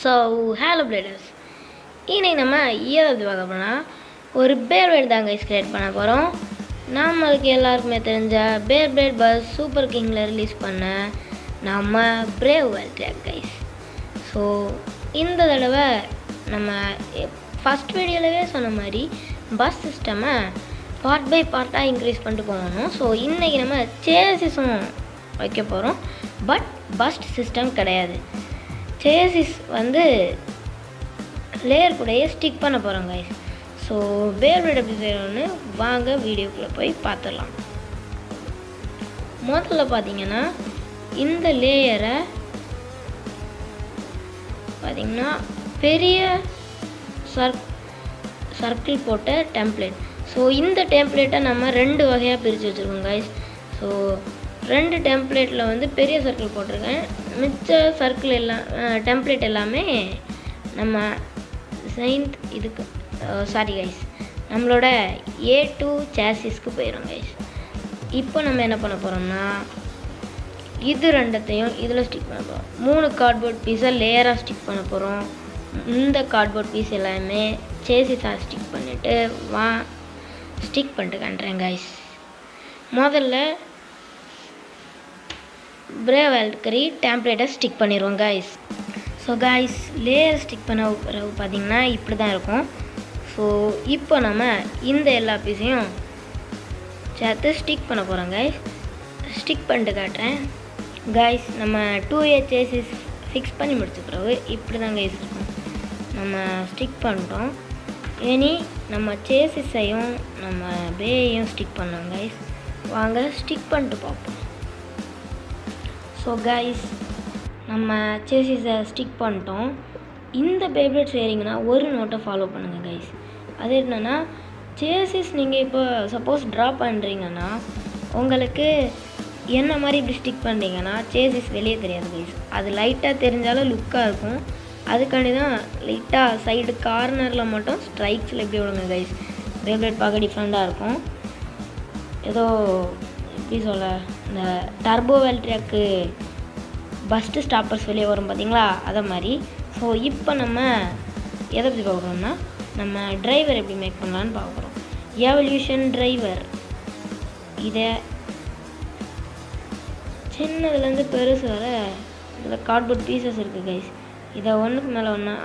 So hello bladers, இன்னைக்கு நம்ம ஏதாவது பார்க்க போனால் ஒரு Beyblade தாங்க கிரியேட் பண்ண போகிறோம். நம்மளுக்கு எல்லாருக்குமே தெரிஞ்ச Beyblade பஸ் சூப்பர் கிங்கில் ரிலீஸ் பண்ண நம்ம பிரேவ் valtryek கைஸ். ஸோ இந்த தடவை நம்ம ஃபஸ்ட் வீடியோலவே சொன்ன மாதிரி பஸ் சிஸ்டமை பார்ட் பை பார்ட்டாக இன்க்ரீஸ் பண்ணிட்டு போகணும். ஸோ இன்றைக்கி நம்ம சேசிஸும் வைக்க போகிறோம், பட் பஸ் சிஸ்டம் கிடையாது. சேசிஸ் வந்து லேயர் கூடயே ஸ்டிக் பண்ண போகிறோம் கைஸ். ஸோ Beyblade எப்படி செய்யணும்னு வாங்க வீடியோக்குள்ளே போய் பார்த்துடலாம். முதல்ல பார்த்தீங்கன்னா இந்த லேயரை பார்த்தீங்கன்னா பெரிய சர்க்கிள் போட்ட டெம்ப்ளேட். ஸோ இந்த டெம்ப்ளேட்டை நம்ம ரெண்டு வகையாக பிரித்து வச்சுருக்கோம் கைஸ். ஸோ ரெண்டு டெம்ப்ளேட்டில் வந்து பெரிய சர்க்கிள் போட்டிருக்கேன், மிச்ச சர்க்கிள் எல்லாம் டெம்ப்ளேட் எல்லாமே நம்ம இதுக்கு சாரி கைஸ், நம்மளோட A2 சேசிஸ்க்கு போயிடும் கைஸ். இப்போ நம்ம என்ன பண்ண போகிறோம்னா இது ரெண்டத்தையும் இதில் ஸ்டிக் பண்ண போகிறோம். 3 கார்ட்போர்ட் பீஸை லேயராக ஸ்டிக் பண்ண போகிறோம். இந்த கார்ட்போர்ட் பீஸ் எல்லாமே சேசிஸாக ஸ்டிக் பண்ணிவிட்டு ஸ்டிக் பண்ணிட்டு காட்டுறேன் கைஸ். முதல்ல பிரேவ் valtryek டெம்ப்ளேட்டை ஸ்டிக் பண்ணிடுவோம் guys. So guys, layer stick பண்ண பிறகு பார்த்திங்கன்னா இப்படி தான் இருக்கும். ஸோ இப்போ நம்ம இந்த எல்லா பீஸையும் சேர்த்து ஸ்டிக் பண்ண போகிறோம் கைஸ். ஸ்டிக் பண்ணிட்டு காட்டுறேன் கைஸ். நம்ம 2A சேசிஸ் ஃபிக்ஸ் பண்ணி முடிச்ச பிறகு இப்படி தான் கைஸ் இருக்கும். நம்ம ஸ்டிக் பண்ணிட்டோம். இனி நம்ம சேசிஸையும் நம்ம பேயையும் ஸ்டிக் பண்ணோம் கைஸ். வாங்க ஸ்டிக் பண்ணிட்டு பார்ப்போம். ஸோ கைஸ், நம்ம சேசிஸை ஸ்டிக் பண்ணிட்டோம். இந்த Beyblade செய்கிறீங்கன்னா ஒரு நோட்டை ஃபாலோ பண்ணுங்கள் கைஸ். அது என்னென்னா, சேசிஸ் நீங்கள் இப்போ சப்போஸ் ட்ரா பண்ணுறீங்கன்னா உங்களுக்கு என்ன மாதிரி இப்படி ஸ்டிக் பண்ணுறீங்கன்னா சேசிஸ் வெளியே தெரியாது கைஸ். அது லைட்டாக தெரிஞ்சாலும் லுக்காக இருக்கும். அதுக்காண்டி தான் லைட்டாக சைடு கார்னரில் மட்டும் ஸ்ட்ரைக்ஸில் எப்படி விடுங்க கைஸ். Beyblade பார்க்க டிஃப்ரெண்ட்டாக இருக்கும். ஏதோ எப்படி சொல்ல, இந்த டர்போ valtryek பஸ்ட்டு ஸ்டாப்பர்ஸ் வெளியே வரும் பார்த்தீங்களா, அதை மாதிரி. ஸோ இப்போ நம்ம எதை பற்றி பார்க்குறோம்னா நம்ம டிரைவர் எப்படி மேக் பண்ணலான்னு பார்க்குறோம். எவல்யூஷன் டிரைவர், இதை சின்னதுலேருந்து பெருசு வர இதில் கார்ட்போர்ட் பீசஸ் இருக்குது கைஸ். இதை ஒன்றுக்கு மேலே ஒன்றா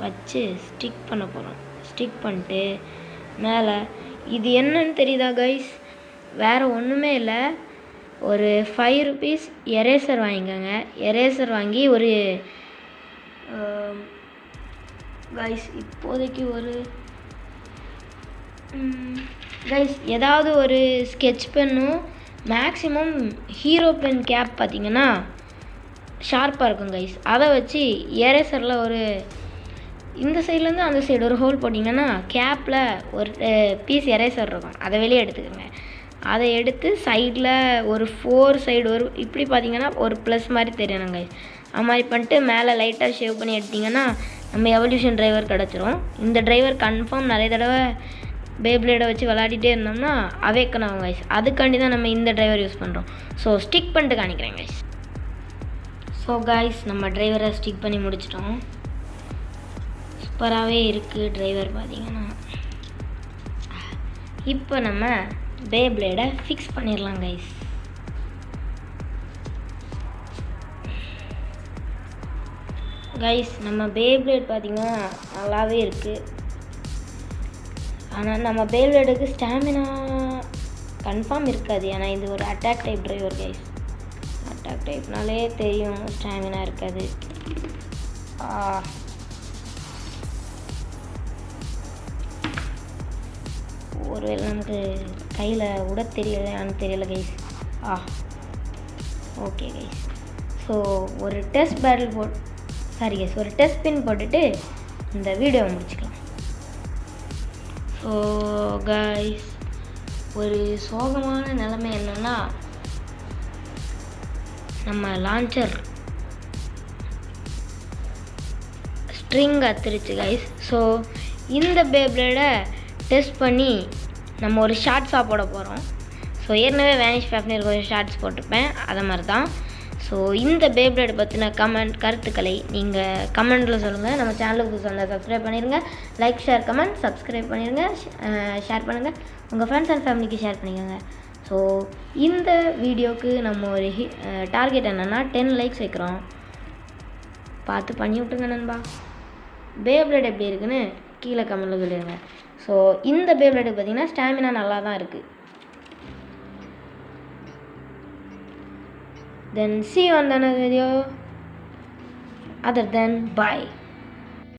வச்சு ஸ்டிக் பண்ண போகிறோம். ஸ்டிக் பண்ணிட்டு மேலே இது என்னன்னு தெரியுதா கைஸ்? வேறு ஒன்றுமே இல்லை, ஒரு 5 rupees எரேசர் வாங்கிக்கோங்க. எரேசர் வாங்கி ஒரு கைஸ் இப்போதைக்கு ஒரு கைஸ் ஏதாவது ஒரு ஸ்கெட்ச் பென்னும் மேக்ஸிமம் ஹீரோ பென் கேப் பார்த்திங்கன்னா ஷார்ப்பாக இருக்கும் கைஸ். அதை வச்சு எரேசரில் ஒரு இந்த சைட்லேருந்து அந்த சைடு ஒரு ஹோல் போட்டிங்கன்னா கேப்பில் ஒரு பீஸ் எரேசர் இருக்கும். அதை வெளியே எடுத்துக்கோங்க. அதை எடுத்து சைடில் ஒரு 4 சைடு ஒரு இப்படி பார்த்தீங்கன்னா ஒரு ப்ளஸ் மாதிரி தெரியணும் கைஸ். அது மாதிரி பண்ணிட்டு மேலே லைட்டாக ஷேவ் பண்ணி எடுத்திங்கன்னா நம்ம எவல்யூஷன் டிரைவர் கிடச்சிரும். இந்த டிரைவர் கன்ஃபார்ம் நிறைய தடவை Beyblade வச்சு விளையாடிட்டே இருந்தோம்னா அவேக்கன் ஆகும் கைஸ். அதுக்காண்டி தான் நம்ம இந்த டிரைவர் யூஸ் பண்ணுறோம். ஸோ ஸ்டிக் பண்ணிட்டு காணிக்கிறேன் கைஸ். ஸோ கைஸ், நம்ம டிரைவரை ஸ்டிக் பண்ணி முடிச்சிட்டோம். சூப்பராகவே இருக்குது டிரைவர் பார்த்தீங்கன்னா. இப்போ நம்ம Beyblade ஃபிக்ஸ் பண்ணிடலாம் கைஸ். கைஸ், நம்ம Beyblade பார்த்திங்கன்னா நல்லாவே இருக்குது. ஆனால் நம்ம Beyblade ஸ்டாமினா கன்ஃபார்ம் இருக்காது. ஏன்னா இது ஒரு attack type driver guys. Attack டைப்னாலே தெரியும் ஸ்டாமினா இருக்காது. ஒருவேளை நமக்கு கையில் விட தெரியலையான்னு தெரியல கைஸ். Okay guys. ஸோ ஒரு டெஸ்ட் ஒரு டெஸ்ட் பின் போட்டுட்டு இந்த வீடியோவை முடிச்சுக்கலாம். ஸோ கைஸ், ஒரு சோகமான நிலைமை என்னென்னா நம்ம லான்ச்சர் ஸ்ட்ரிங் அத்துருச்சு கைஸ். ஸோ இந்த Beyblade டெஸ்ட் பண்ணி நம்ம ஒரு ஷார்ட்ஸாக போட போகிறோம். ஸோ ஏற்கனவே வேனிஷ் ஃபேப்னி கொஞ்சம் ஷார்ட்ஸ் போட்டிருப்பேன், அதை மாதிரி தான். ஸோ இந்த பேப்ளேட் பற்றின கருத்துக்களை நீங்கள் கமெண்டில் சொல்லுங்கள். நம்ம சேனலுக்கு சொன்னால் சப்ஸ்கிரைப் பண்ணிடுங்க. லைக் ஷேர் கமெண்ட் சப்ஸ்கிரைப் பண்ணிடுங்க. ஷேர் பண்ணுங்கள், உங்கள் ஃப்ரெண்ட்ஸ் அண்ட் ஃபேமிலிக்கு ஷேர் பண்ணிக்கோங்க. ஸோ இந்த வீடியோவுக்கு நம்ம ஒரு டார்கெட் என்னென்னா 10 லைக்ஸ் வைக்கிறோம். பார்த்து பண்ணி விட்டுங்க நண்பா. பேப்ளேட் எப்படி இருக்குன்னு கீழே கமெண்டில் சொல்லிடுங்க. ஸோ இந்த பேப்ளேட்டுக்கு பார்த்தீங்கன்னா ஸ்டாமினா நல்லா தான் இருக்குது. Then see you on the next video. Other than bye.